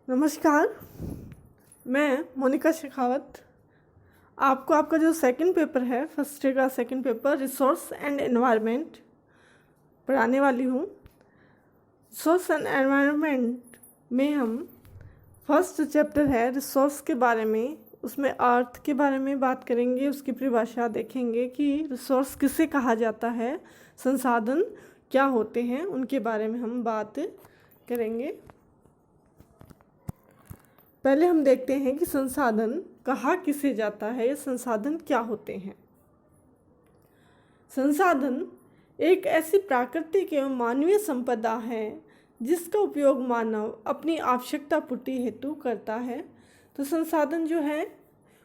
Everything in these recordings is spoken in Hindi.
नमस्कार। मैं मोनिका शेखावत आपको आपका जो सेकंड पेपर है, फर्स्ट डे का second paper resource and environment पढ़ाने वाली हूँ। रिसोर्स एंड एनवायरनमेंट में हम फर्स्ट चैप्टर है रिसोर्स के बारे में, उसमें अर्थ के बारे में बात करेंगे। उसकी परिभाषा देखेंगे कि रिसोर्स किसे कहा जाता है, संसाधन क्या होते हैं, उनके बारे में हम बात करेंगे। पहले हम देखते हैं कि संसाधन कहा किसे जाता है या संसाधन क्या होते हैं। संसाधन एक ऐसी प्राकृतिक एवं मानवीय संपदा है जिसका उपयोग मानव अपनी आवश्यकता पूर्ति हेतु करता है। तो संसाधन जो है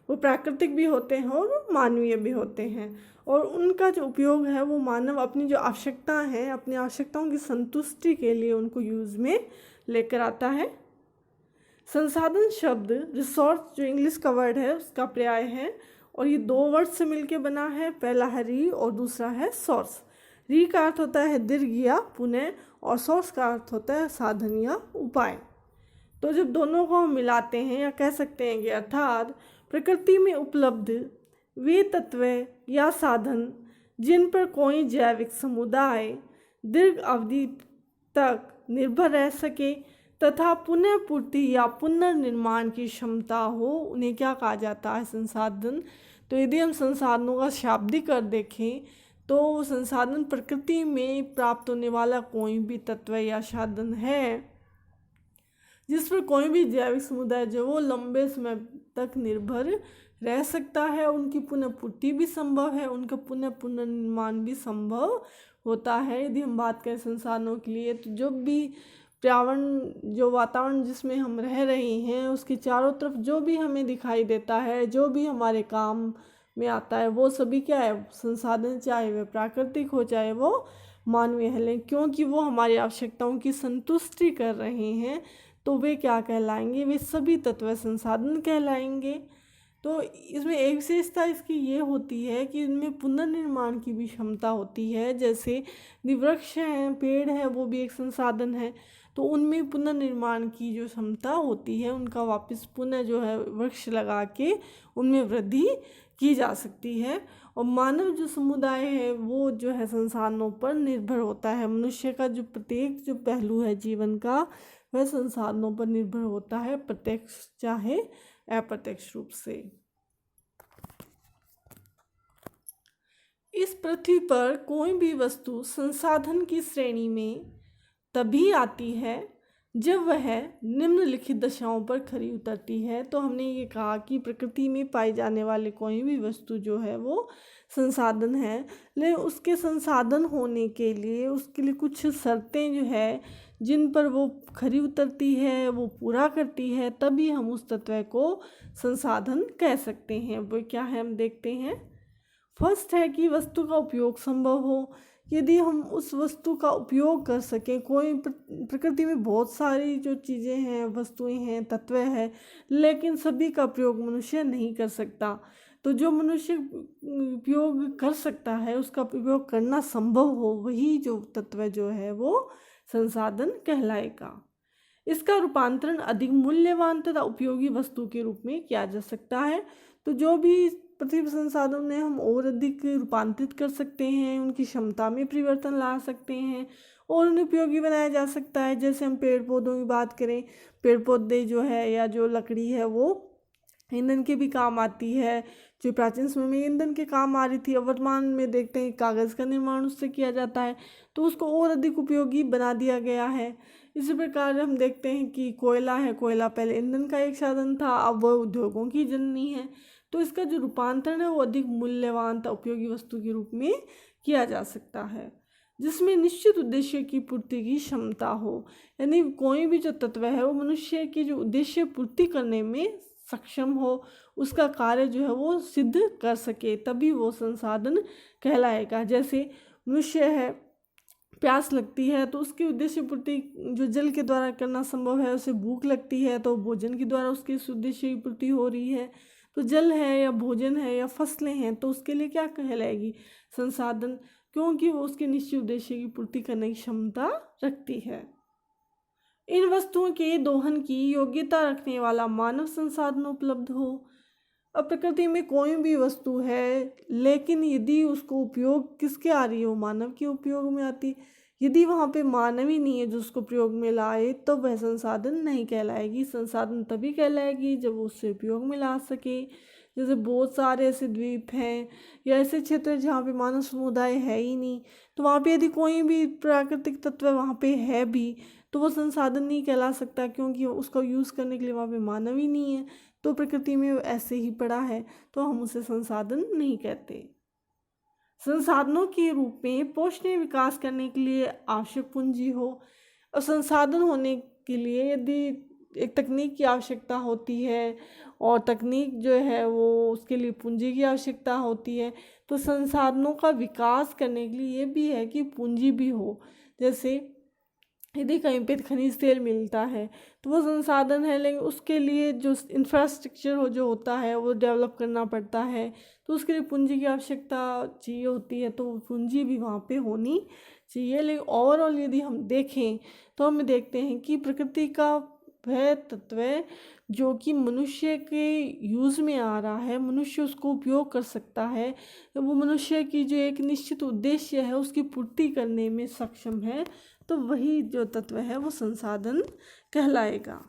वो प्राकृतिक भी होते हैं और मानवीय भी होते हैं, और उनका जो उपयोग है वो मानव अपनी जो आवश्यकता है, अपनी आवश्यकताओं की संतुष्टि के लिए उनको यूज़ में लेकर आता है। संसाधन शब्द रिसोर्स जो इंग्लिश का वर्ड है उसका पर्याय है, और ये दो वर्ड से मिलके बना है। पहला है री और दूसरा है सोर्स। री का अर्थ होता है दीर्घ या पुनः, और सोर्स का अर्थ होता है साधन या उपाय। तो जब दोनों को हम मिलाते हैं या कह सकते हैं कि अर्थात प्रकृति में उपलब्ध वे तत्व या साधन जिन पर कोई जैविक समुदाय दीर्घ अवधि तक निर्भर रह सके तथा पुनः पूर्ति या पुनर्निर्माण की क्षमता हो, उन्हें क्या कहा जाता है, संसाधन। तो यदि हम संसाधनों का शाब्दिक अर्थ देखें तो संसाधन प्रकृति में प्राप्त होने वाला कोई भी तत्व या साधन है जिस पर कोई भी जैविक समुदाय जो वो लंबे समय तक निर्भर रह सकता है, उनकी पुनः पूर्ति भी संभव है, उनका पुनर्निर्माण भी संभव होता है। यदि हम बात करें संसाधनों के लिए, तो जो भी पर्यावरण, जो वातावरण जिसमें हम रह रहे हैं उसके चारों तरफ जो भी हमें दिखाई देता है, जो भी हमारे काम में आता है, वो सभी क्या है, संसाधन, चाहे वह प्राकृतिक हो चाहे वो मानवीय है, क्योंकि वो हमारी आवश्यकताओं की संतुष्टि कर रहे हैं तो वे क्या कहलाएंगे, वे सभी तत्व संसाधन कहलाएंगे। तो इसमें एक विशेषता इसकी ये होती है कि इनमें पुनर्निर्माण की भी क्षमता होती है। जैसे वृक्ष हैं, पेड़ है, वो भी एक संसाधन है, तो उनमें पुनर्निर्माण की जो क्षमता होती है, उनका वापस पुनः जो है वृक्ष लगा के उनमें वृद्धि की जा सकती है। और मानव जो समुदाय है वो जो है संसाधनों पर निर्भर होता है। मनुष्य का जो प्रत्येक जो पहलू है जीवन का वह संसाधनों पर निर्भर होता है, प्रत्यक्ष चाहे अप्रत्यक्ष रूप से। इस पृथ्वी पर कोई भी वस्तु संसाधन की श्रेणी में तभी आती है जब वह निम्नलिखित दशाओं पर खरी उतरती है। तो हमने ये कहा कि प्रकृति में पाई जाने वाले कोई भी वस्तु जो है वो संसाधन है, लेकिन उसके संसाधन होने के लिए उसके लिए कुछ शर्तें जो है जिन पर वो खरी उतरती है, वो पूरा करती है, तभी हम उस तत्व को संसाधन कह सकते हैं। वो क्या है हम देखते हैं। फर्स्ट है कि वस्तु का उपयोग संभव हो। यदि हम उस वस्तु का उपयोग कर सकें, कोई प्रकृति में बहुत सारी जो चीज़ें हैं, वस्तुएं हैं, तत्व है, लेकिन सभी का प्रयोग मनुष्य नहीं कर सकता, तो जो मनुष्य उपयोग कर सकता है उसका उपयोग करना संभव हो, वही जो तत्व जो है वो संसाधन कहलाएगा। इसका रूपांतरण अधिक मूल्यवान तथा उपयोगी वस्तु के रूप में किया जा सकता है। तो जो भी पृथ्वी संसाधन ने हम और अधिक रूपांतरित कर सकते हैं, उनकी क्षमता में परिवर्तन ला सकते हैं और उन्हें उपयोगी बनाया जा सकता है। जैसे हम पेड़ पौधों की बात करें, पेड़ पौधे जो है या जो लकड़ी है वो ईंधन के भी काम आती है, जो प्राचीन समय में ईंधन के काम आ रही थी। अब वर्तमान में देखते हैं कागज़ का निर्माण उससे किया जाता है, तो उसको और अधिक उपयोगी बना दिया गया है। इसी प्रकार हम देखते हैं कि कोयला है, कोयला पहले ईंधन का एक साधन था, अब वह उद्योगों की जननी है। तो इसका जो रूपांतरण है वो अधिक मूल्यवान तथा उपयोगी वस्तु के रूप में किया जा सकता है, जिसमें निश्चित उद्देश्य की पूर्ति की क्षमता हो। यानी कोई भी जो तत्व है वो मनुष्य की जो उद्देश्य पूर्ति करने में सक्षम हो, उसका कार्य जो है वो सिद्ध कर सके, तभी वो संसाधन कहलाएगा। जैसे मनुष्य है, प्यास लगती है तो उसकी उद्देश्य पूर्ति जो जल के द्वारा करना संभव है, उसे भूख लगती है तो भोजन के द्वारा उसके उद्देश्य की पूर्ति हो रही है। तो जल है या भोजन है या फसलें हैं तो उसके लिए क्या कहलाएगी, संसाधन, क्योंकि वो उसके निश्चित उद्देश्य की पूर्ति करने की क्षमता रखती है। इन वस्तुओं के दोहन की योग्यता रखने वाला मानव संसाधन उपलब्ध हो। अब प्रकृति में कोई भी वस्तु है, लेकिन यदि उसको उपयोग किसके आ रही हो, मानव के उपयोग में आती, यदि वहाँ पे मानव ही नहीं है जो उसको प्रयोग में लाए, तो वह संसाधन नहीं कहलाएगी। संसाधन तभी कहलाएगी जब वो उससे उपयोग में ला सके। जैसे बहुत सारे ऐसे द्वीप हैं या ऐसे क्षेत्र जहाँ पे मानव समुदाय है ही नहीं, तो वहाँ पे यदि कोई भी प्राकृतिक तत्व वहाँ पे है भी, तो वो संसाधन नहीं कहला सकता, क्योंकि उसका यूज़ करने के लिए वहाँ पे मानव ही नहीं है। तो प्रकृति में ऐसे ही पड़ा है, तो हम उसे संसाधन नहीं कहते। संसाधनों के रूप में पोषणीय विकास करने के लिए आवश्यक पूंजी हो, और संसाधन होने के लिए यदि एक तकनीक की आवश्यकता होती है, और तकनीक जो है वो उसके लिए पूंजी की आवश्यकता होती है, तो संसाधनों का विकास करने के लिए ये भी है कि पूंजी भी हो। जैसे यदि कहीं पे खनिज तेल मिलता है तो वो संसाधन है, लेकिन उसके लिए जो इंफ्रास्ट्रक्चर जो होता है वो डेवलप करना पड़ता है, तो उसके लिए पूंजी की आवश्यकता चाहिए होती है, तो पूंजी भी वहाँ पे होनी चाहिए। लेकिन ओवरऑल यदि हम देखें तो हम देखते हैं कि प्रकृति का वह तत्व जो कि मनुष्य के यूज़ में आ रहा है, मनुष्य उसको उपयोग कर सकता है, वो मनुष्य की जो एक निश्चित उद्देश्य है उसकी पूर्ति करने में सक्षम है, तो वही जो तत्व है वो संसाधन कहलाएगा।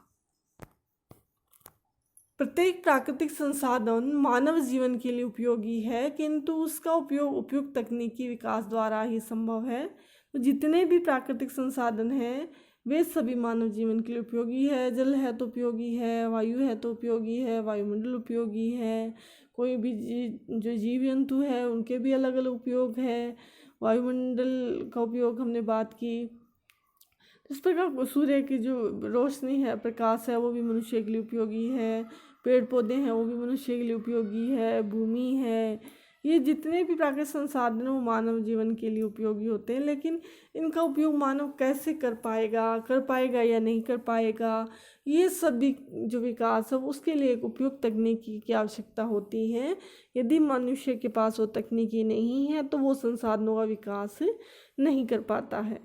प्रत्येक प्राकृतिक संसाधन मानव जीवन के लिए उपयोगी है, किंतु उसका उपयोग उपयुक्त तकनीकी विकास द्वारा ही संभव है। तो जितने भी प्राकृतिक संसाधन हैं वे सभी मानव जीवन के लिए उपयोगी है। जल है तो उपयोगी है, वायु है तो उपयोगी है, वायुमंडल उपयोगी है, कोई भी जो जीव जंतु है उनके भी अलग अलग उपयोग है। वायुमंडल का उपयोग हमने बात की। इस प्रकार सूर्य की जो रोशनी है, प्रकाश है, वो भी मनुष्य के लिए उपयोगी है। पेड़ पौधे हैं वो भी मनुष्य के लिए उपयोगी है। भूमि है, ये जितने भी प्राकृतिक संसाधन हैं वो मानव जीवन के लिए उपयोगी होते हैं। लेकिन इनका उपयोग मानव कैसे कर पाएगा या नहीं कर पाएगा, ये सभी जो विकास है उसके लिए एक उपयुक्त तकनीकी की आवश्यकता होती है। यदि मनुष्य के पास वो तकनीकी नहीं है तो वो संसाधनों का विकास नहीं कर पाता है।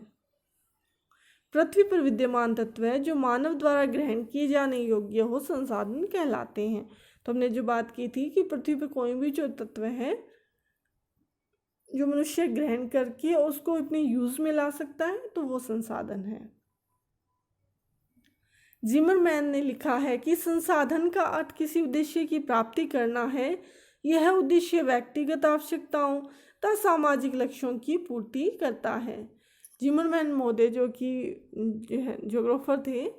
पृथ्वी पर विद्यमान तत्व है जो मानव द्वारा ग्रहण किए जाने योग्य हो संसाधन कहलाते हैं। तो हमने जो बात की थी कि पृथ्वी पर कोई भी जो तत्व है जो मनुष्य ग्रहण करके उसको अपने यूज में ला सकता है, तो वो संसाधन है। जिमरमैन ने लिखा है कि संसाधन का अर्थ किसी उद्देश्य की प्राप्ति करना है। यह उद्देश्य व्यक्तिगत आवश्यकताओं तथा सामाजिक लक्ष्यों की पूर्ति करता है। जिमरमैन महोदय जो कि ज्योग्राफर थे,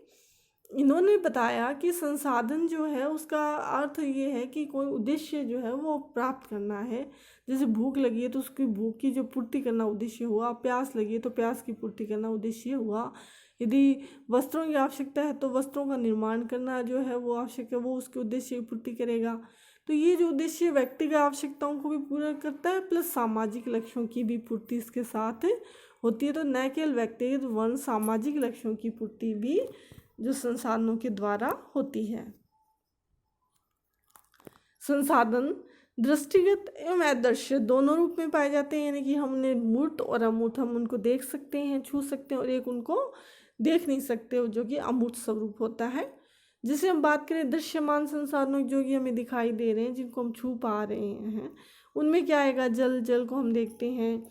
इन्होंने बताया कि संसाधन जो है उसका अर्थ ये है कि कोई उद्देश्य जो है वो प्राप्त करना है। जैसे भूख लगी है तो उसकी भूख की जो पूर्ति करना उद्देश्य हुआ, प्यास लगी है तो प्यास की पूर्ति करना उद्देश्य हुआ। यदि वस्त्रों की आवश्यकता है तो वस्त्रों का निर्माण करना जो है वो आवश्यक है, वो उसके उद्देश्य की पूर्ति करेगा। तो ये जो उद्देश्य व्यक्तिगत आवश्यकताओं को भी पूरा करता है, प्लस सामाजिक लक्ष्यों की भी पूर्ति इसके साथ होती है। तो न केवल व्यक्तिगत वर्ण सामाजिक लक्ष्यों की पूर्ति भी जो संसाधनों के द्वारा होती है। संसाधन दृष्टिगत एवं अदृश्य दोनों रूप में पाए जाते हैं, यानी कि हमने मूर्त और अमूर्त, हम उनको देख सकते हैं, छू सकते हैं, और एक उनको देख नहीं सकते जो कि अमूर्त स्वरूप होता है। जैसे हम बात करें दृश्यमान संसाधनों जो कि हमें दिखाई दे रहे हैं, जिनको हम छू पा रहे हैं, उनमें क्या आएगा? जल को हम देखते हैं।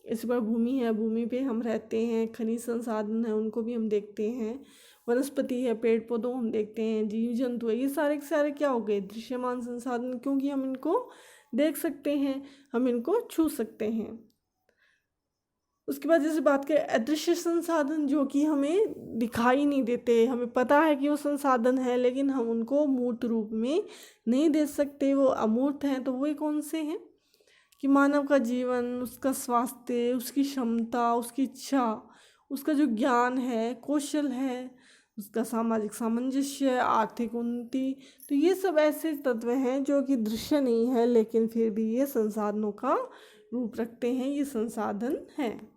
इस बार भूमि है, भूमि पे हम रहते हैं। खनिज संसाधन है, उनको भी हम देखते हैं। वनस्पति है, पेड़ पौधों हम देखते हैं। जीव जंतु है, ये सारे के सारे क्या हो गए? दृश्यमान संसाधन, क्योंकि हम इनको देख सकते हैं, हम इनको छू सकते हैं। उसके बाद जैसे बात करें अदृश्य संसाधन जो कि हमें दिखाई नहीं देते, हमें पता है कि वो संसाधन है लेकिन हम उनको मूर्त रूप में नहीं देख सकते, वो अमूर्त हैं। तो वो कौन से हैं? कि मानव का जीवन, उसका स्वास्थ्य, उसकी क्षमता, उसकी इच्छा, उसका जो ज्ञान है, कौशल है, उसका सामाजिक सामंजस्य, आर्थिक उन्नति, तो ये सब ऐसे तत्व हैं जो कि दृश्य नहीं है लेकिन फिर भी ये संसाधनों का रूप रखते हैं, ये संसाधन हैं।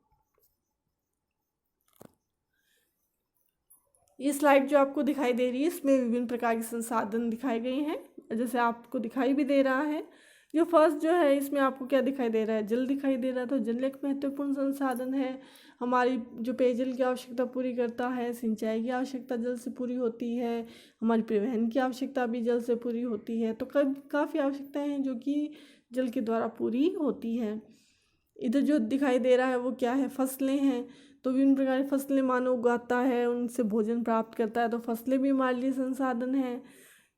ये स्लाइड जो आपको दिखाई दे रही है इसमें विभिन्न प्रकार के संसाधन दिखाए गए हैं, जैसे आपको दिखाई भी दे रहा है। जो फर्स्ट जो है इसमें आपको क्या दिखाई दे रहा है? जल दिखाई दे रहा है। तो जल एक महत्वपूर्ण संसाधन है। हमारी जो पेयजल की आवश्यकता पूरी करता है, सिंचाई की आवश्यकता जल से पूरी होती है, हमारी परिवहन की आवश्यकता भी जल से पूरी होती है। तो काफ़ी आवश्यकताएं हैं जो कि जल के द्वारा पूरी होती है। इधर जो दिखाई दे रहा है वो क्या है, फसलें हैं। तो विभिन्न प्रकार की फसलें मानव उगाता है, उनसे भोजन प्राप्त करता है, तो फसलें भी हमारे लिए संसाधन है।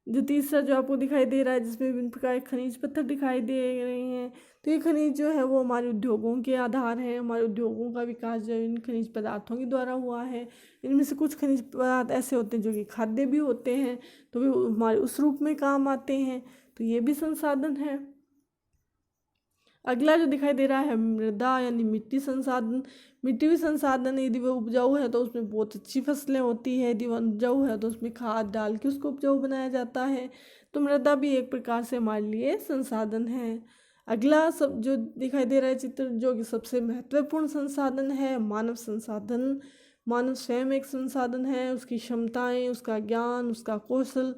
जो तीसरा जो आपको दिखाई दे रहा है जिसमें विभिन्न प्रकार के खनिज पत्थर दिखाई दे रहे हैं, तो ये खनिज जो है वो हमारे उद्योगों के आधार हैं। हमारे उद्योगों का विकास जो है इन खनिज पदार्थों के द्वारा हुआ है। इनमें से कुछ खनिज पदार्थ ऐसे होते हैं जो कि खाद्य भी होते हैं, तो वे हमारे उस रूप में काम आते हैं, तो ये भी संसाधन है। अगला जो दिखाई दे रहा है मृदा यानी मिट्टी संसाधन। मिट्टी भी संसाधन है। यदि वह उपजाऊ है तो उसमें बहुत अच्छी फसलें होती है, यदि वह उपजाऊ है तो उसमें खाद डाल के उसको उपजाऊ बनाया जाता है। तो मृदा भी एक प्रकार से हमारे लिए संसाधन है। अगला सब जो दिखाई दे रहा है चित्र, जो कि सबसे महत्वपूर्ण संसाधन है, मानव संसाधन। मानव स्वयं एक संसाधन है, उसकी क्षमताएं, उसका ज्ञान, उसका कौशल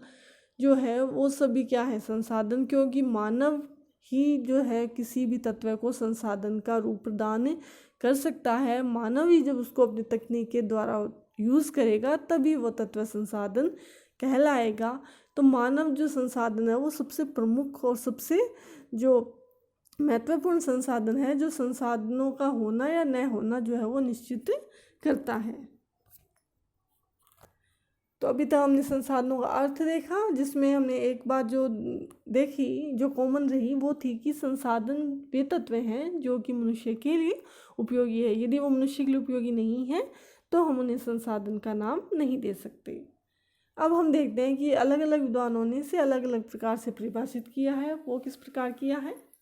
जो है वो सभी क्या है, संसाधन। क्योंकि मानव ही जो है किसी भी तत्व को संसाधन का रूप प्रदान कर सकता है। मानव ही जब उसको अपनी तकनीक के द्वारा यूज़ करेगा तभी वो तत्व संसाधन कहलाएगा। तो मानव जो संसाधन है वो सबसे प्रमुख और सबसे जो महत्वपूर्ण संसाधन है, जो संसाधनों का होना या न होना जो है वो निश्चित करता है। तो अभी तक हमने संसाधनों का अर्थ देखा, जिसमें हमने एक बात जो देखी जो कॉमन रही वो थी कि संसाधन वे तत्व हैं जो कि मनुष्य के लिए उपयोगी है। यदि वो मनुष्य के लिए उपयोगी नहीं है तो हम उन्हें संसाधन का नाम नहीं दे सकते। अब हम देखते हैं कि अलग अलग विद्वानों ने इसे अलग अलग प्रकार से परिभाषित किया है। वो किस प्रकार किया है?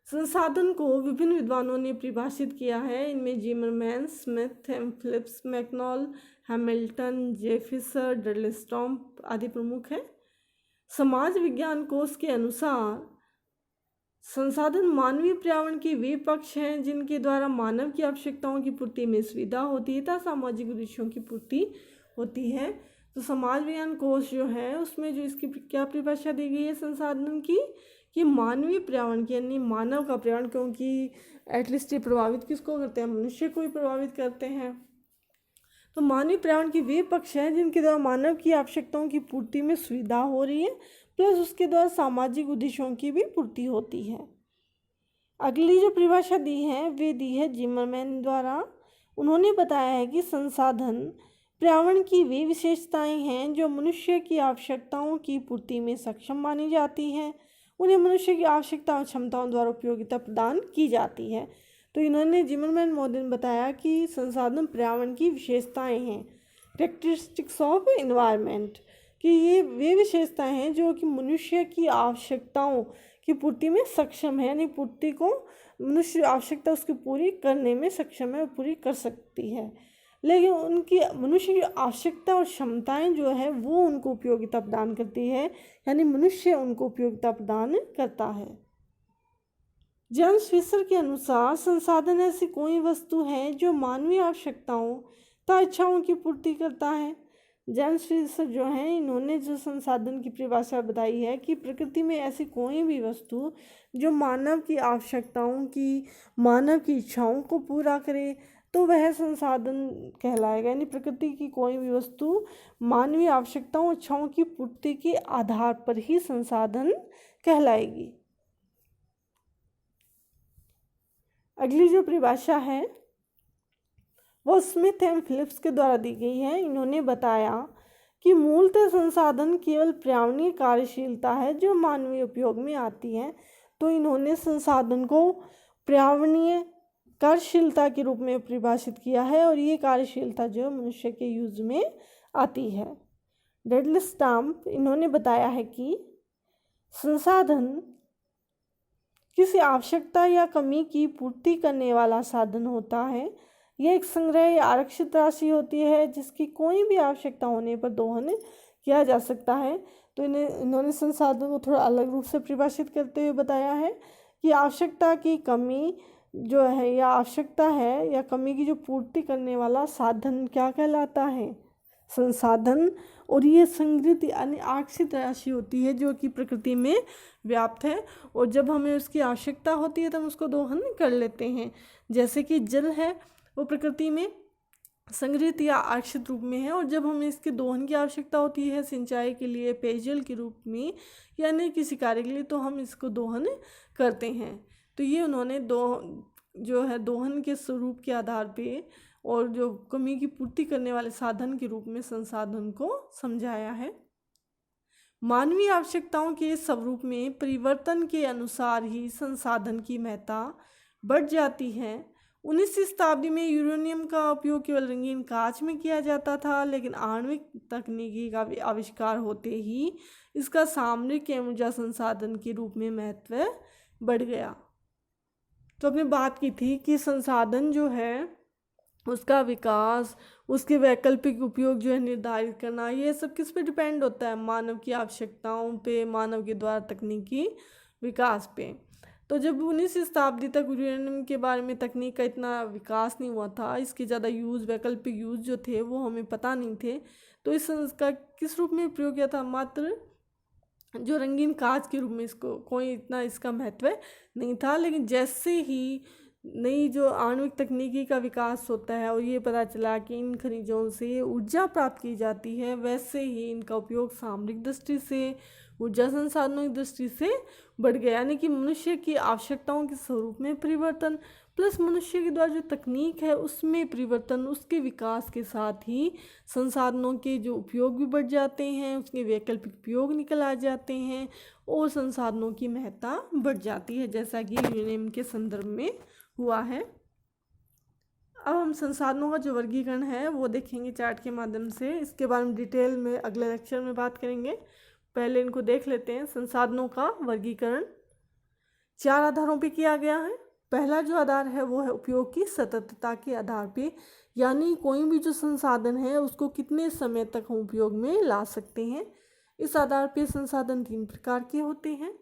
संसाधन को विभिन्न विद्वानों ने परिभाषित किया है। इनमें Zimmerman, Smith, Phillips, McNall, Hamilton, जेफिसर, डडले-स्टॉम्प आदि प्रमुख हैं। समाज विज्ञान कोश के अनुसार संसाधन मानवीय पर्यावरण के वे पक्ष हैं जिनके द्वारा मानव की आवश्यकताओं की पूर्ति में सुविधा होती है तथा सामाजिक उद्देश्यों की पूर्ति होती है। तो समाज विज्ञान कोश जो है उसमें जो इसकी क्या परिभाषा दी गई है संसाधन की, कि मानवीय पर्यावरण की यानी मानव का पर्यावरण, क्योंकि एटलीस्ट ये प्रभावित किसको करते हैं, मनुष्य को ही प्रभावित करते हैं। तो मानवीय पर्यावरण के वे पक्ष हैं जिनके द्वारा मानव की आवश्यकताओं की पूर्ति में सुविधा हो रही है, प्लस उसके द्वारा सामाजिक उद्देश्यों की भी पूर्ति होती है। अगली जो परिभाषा दी है वे दी है जिमरमैन द्वारा। उन्होंने बताया है कि संसाधन पर्यावरण की वे विशेषताएं हैं जो मनुष्य की आवश्यकताओं की पूर्ति में सक्षम मानी जाती हैं। उन्हें मनुष्य की आवश्यकता और क्षमताओं द्वारा उपयोगिता प्रदान की जाती है। तो इन्होंने जिमरमैन महोदय ने बताया कि संसाधन पर्यावरण की विशेषताएं हैं, कैरेक्टरिस्टिक्स ऑफ एनवायरनमेंट, कि ये वे विशेषताएं हैं जो कि मनुष्य की आवश्यकताओं की पूर्ति में सक्षम है, यानी पूर्ति को मनुष्य आवश्यकता उसकी पूरी करने में सक्षम है, पूरी कर सकती है। लेकिन उनकी मनुष्य की आवश्यकता और क्षमताएं जो है वो उनको उपयोगिता प्रदान करती है, यानी मनुष्य उनको उपयोगिता प्रदान करता है। जेम्स फिशर के अनुसार संसाधन ऐसी कोई वस्तु है जो मानवीय आवश्यकताओं तथा इच्छाओं की पूर्ति करता है। जेम्स फिशर जो हैं इन्होंने जो संसाधन की परिभाषा बताई है कि प्रकृति में ऐसी कोई भी वस्तु जो मानव की आवश्यकताओं की, मानव की इच्छाओं को पूरा करे तो वह संसाधन कहलाएगा। यानी प्रकृति की कोई भी वस्तु मानवीय आवश्यकताओं, इच्छाओं की पूर्ति के आधार पर ही संसाधन कहलाएगी। अगली जो परिभाषा है वो स्मिथ एंड फिलिप्स के द्वारा दी गई है। इन्होंने बताया कि मूलतः संसाधन केवल पर्यावरणीय कार्यशीलता है जो मानवीय उपयोग में आती है। तो इन्होंने संसाधन को पर्यावरणीय कार्यशीलता के रूप में परिभाषित किया है और ये कार्यशीलता जो मनुष्य के यूज में आती है। डडले-स्टॉम्प इन्होंने बताया है कि संसाधन किसी आवश्यकता या कमी की पूर्ति करने वाला साधन होता है। यह एक संग्रह या आरक्षित राशि होती है जिसकी कोई भी आवश्यकता होने पर दोहन किया जा सकता है। तो इन्होंने संसाधन को थोड़ा अलग रूप से परिभाषित करते हुए बताया है कि आवश्यकता की कमी जो है या आवश्यकता है या कमी की जो पूर्ति करने वाला साधन क्या कहलाता है, संसाधन। और ये संग्रहित यानी आरक्षित राशि होती है जो कि प्रकृति में व्याप्त है और जब हमें उसकी आवश्यकता होती है तो हम उसको दोहन कर लेते हैं। जैसे कि जल है, वो प्रकृति में संग्रहित या आरक्षित रूप में है, और जब हमें इसके दोहन की आवश्यकता होती है सिंचाई के लिए, पेयजल के रूप में या अन्य किसी कार्य के लिए, तो हम इसको दोहन करते हैं। तो ये उन्होंने दोहन के स्वरूप के आधार पे और जो कमी की पूर्ति करने वाले साधन के रूप में संसाधन को समझाया है। मानवीय आवश्यकताओं के स्वरूप में परिवर्तन के अनुसार ही संसाधन की महत्ता बढ़ जाती है। 19वीं शताब्दी में यूरेनियम का उपयोग केवल रंगीन कांच में किया जाता था, लेकिन आणविक तकनीकी का आविष्कार होते ही इसका सामरिक एवं ऊर्जा संसाधन के रूप में महत्व बढ़ गया। तो आपने बात की थी कि संसाधन जो है उसका विकास, उसके वैकल्पिक उपयोग जो है निर्धारित करना, ये सब किस पे डिपेंड होता है? मानव की आवश्यकताओं पे, मानव के द्वारा तकनीकी विकास पे। तो जब 19वीं शताब्दी तक यूरेनियम के बारे में तकनीक का इतना विकास नहीं हुआ था, इसके ज़्यादा यूज़, वैकल्पिक यूज़ जो थे वो हमें पता नहीं थे, तो इसका किस रूप में प्रयोग किया था? मात्र जो रंगीन कांच के रूप में, इसको कोई इतना इसका महत्व नहीं था। लेकिन जैसे ही नई जो आणविक तकनीकी का विकास होता है और ये पता चला कि इन खनिजों से ऊर्जा प्राप्त की जाती है, वैसे ही इनका उपयोग सामरिक दृष्टि से, ऊर्जा संसाधनों की दृष्टि से बढ़ गया। यानी कि मनुष्य की आवश्यकताओं के स्वरूप में परिवर्तन प्लस मनुष्य के द्वारा जो तकनीक है उसमें परिवर्तन, उसके विकास के साथ ही संसाधनों के जो उपयोग भी बढ़ जाते हैं, उसके वैकल्पिक उपयोग निकल आ जाते हैं और संसाधनों की महत्ता बढ़ जाती है, जैसा कि यूरेनियम के संदर्भ में हुआ है। अब हम संसाधनों का जो वर्गीकरण है वो देखेंगे चार्ट के माध्यम से। इसके बारे में डिटेल में अगले लेक्चर में बात करेंगे, पहले इनको देख लेते हैं। संसाधनों का वर्गीकरण 4 आधारों पे किया गया है। पहला जो आधार है वो है उपयोग की सततता के आधार पे, यानी कोई भी जो संसाधन है उसको कितने समय तक हम उपयोग में ला सकते हैं। इस आधार पे संसाधन 3 प्रकार के होते हैं: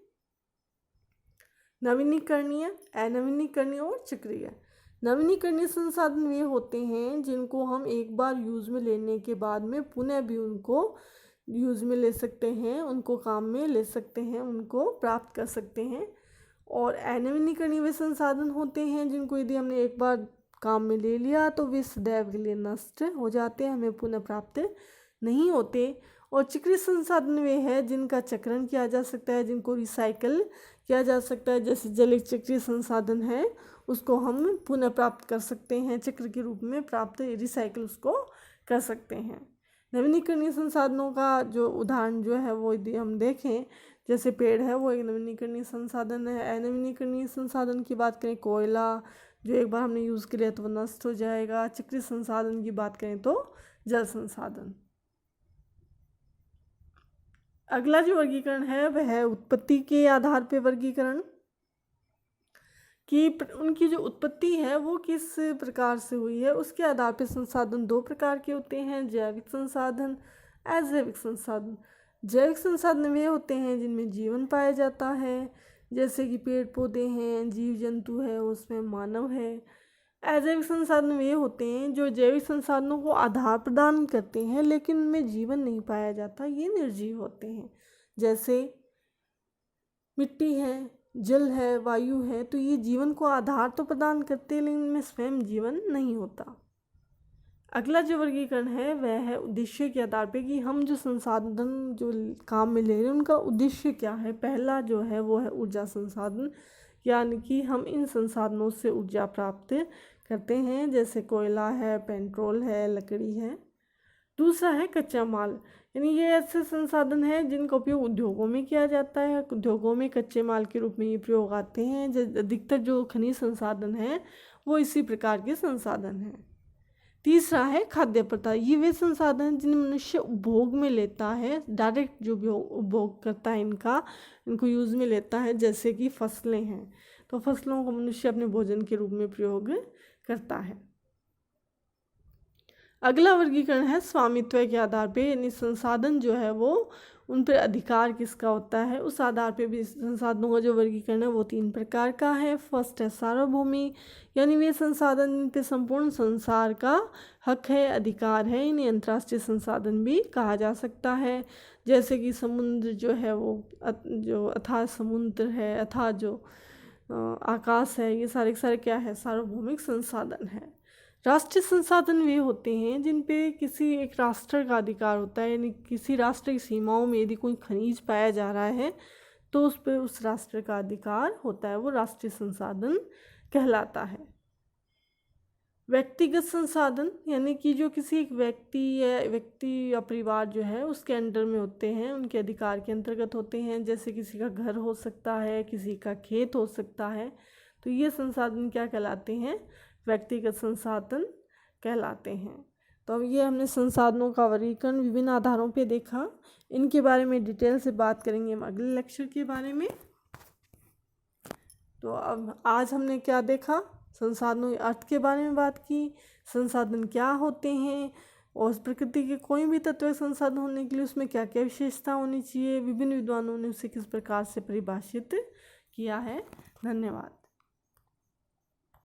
नवीनीकरणीय, अनवीनीकरणीय और चक्रीय। नवीनीकरणीय संसाधन वे होते हैं जिनको हम एक बार यूज़ में लेने के बाद में पुनः भी उनको यूज़ में ले सकते हैं, उनको काम में ले सकते हैं, उनको प्राप्त कर सकते हैं। और अनवीनीकरणीय वे संसाधन होते हैं जिनको यदि हमने एक बार काम में ले लिया तो वे सदैव के लिए नष्ट हो जाते हैं, हमें पुनः प्राप्त नहीं होते। और चक्रीय संसाधन वे हैं जिनका चक्रण किया जा सकता है, जिनको रिसाइकल किया जा सकता है। जैसे जल एक चक्रीय संसाधन है, उसको हम पुनः प्राप्त कर सकते हैं, चक्र के रूप में प्राप्त, रिसाइकल उसको कर सकते हैं। नवीनीकरणीय संसाधनों का जो उदाहरण जो है वो यदि हम देखें, जैसे पेड़ है वो एक नवीनीकरणीय संसाधन है। अनवीनीकरणीय संसाधन की बात करें, कोयला जो एक बार हमने यूज़ किया तो वो नष्ट हो जाएगा। चक्रीय संसाधन की बात करें तो जल संसाधन। अगला जो वर्गीकरण है वह है उत्पत्ति के आधार पर वर्गीकरण, कि उनकी जो उत्पत्ति है वो किस प्रकार से हुई है, उसके आधार पर संसाधन 2 प्रकार के होते हैं: जैविक संसाधन, अजैविक संसाधन। जैविक संसाधन वे होते हैं जिनमें जीवन पाया जाता है, जैसे कि पेड़ पौधे हैं, जीव जंतु है, उसमें मानव है। अजैविक संसाधन वे होते हैं जो जैविक संसाधनों को आधार प्रदान करते हैं लेकिन उनमें जीवन नहीं पाया जाता, ये निर्जीव होते हैं। जैसे मिट्टी है, जल है, वायु है, तो ये जीवन को आधार तो प्रदान करते हैं लेकिन इनमें स्वयं जीवन नहीं होता। अगला जो वर्गीकरण है वह है उद्देश्य के आधार पे, कि हम जो संसाधन जो काम में ले रहे हैं उनका उद्देश्य क्या है। पहला जो है वो है ऊर्जा संसाधन, यानी कि हम इन संसाधनों से ऊर्जा प्राप्त करते हैं, जैसे कोयला है, पेट्रोल है, लकड़ी है। दूसरा है कच्चा माल, यानी ये ऐसे संसाधन हैं जिनका उपयोग उद्योगों में किया जाता है। उद्योगों में कच्चे माल के रूप में ये प्रयोग आते हैं। अधिकतर जो खनिज संसाधन हैं वो इसी प्रकार के संसाधन हैं। तीसरा है खाद्य पदार्थ, ये वे संसाधन जिन्हें मनुष्य उपभोग में लेता है, डायरेक्ट जो भी उपभोग करता है इनको यूज़ में लेता है, जैसे कि फसलें हैं, तो फसलों को मनुष्य अपने भोजन के रूप में प्रयोग करता है। अगला वर्गीकरण है स्वामित्व के आधार पे, यानी संसाधन जो है वो उन पर अधिकार किसका होता है, उस आधार पे भी संसाधनों का जो वर्गीकरण है वो 3 प्रकार का है। फर्स्ट है सार्वभौमी, यानी वे संसाधन जिन पे संपूर्ण संसार का हक है, अधिकार है, इन्हें अंतर्राष्ट्रीय संसाधन भी कहा जा सकता है। जैसे कि समुद्र जो है वो जो अथाह समुद्र है, अथाह जो आकाश है, ये सारे के सारे क्या है, सार्वभौमिक संसाधन है। राष्ट्रीय संसाधन वे होते हैं जिन पे किसी एक राष्ट्र का अधिकार होता है, यानी किसी राष्ट्र की सीमाओं में यदि कोई खनिज पाया जा रहा है तो उस पर उस राष्ट्र का अधिकार होता है, वो राष्ट्रीय संसाधन कहलाता है। व्यक्तिगत संसाधन यानी कि जो किसी एक व्यक्ति या परिवार जो है उसके अंडर में होते हैं, उनके अधिकार के अंतर्गत होते हैं, जैसे किसी का घर हो सकता है, किसी का खेत हो सकता है, तो ये संसाधन क्या कहलाते हैं? व्यक्तिगत संसाधन कहलाते हैं। तो अब ये हमने संसाधनों का वर्गीकरण विभिन्न आधारों पे देखा। इनके बारे में डिटेल से बात करेंगे हम अगले लेक्चर के बारे में। तो अब आज हमने क्या देखा? संसाधनों के अर्थ के बारे में बात की, संसाधन क्या होते हैं और प्रकृति के कोई भी तत्व संसाधन होने के लिए उसमें क्या क्या विशेषता होनी चाहिए, विभिन्न विद्वानों ने उसे किस प्रकार से परिभाषित किया है। धन्यवाद।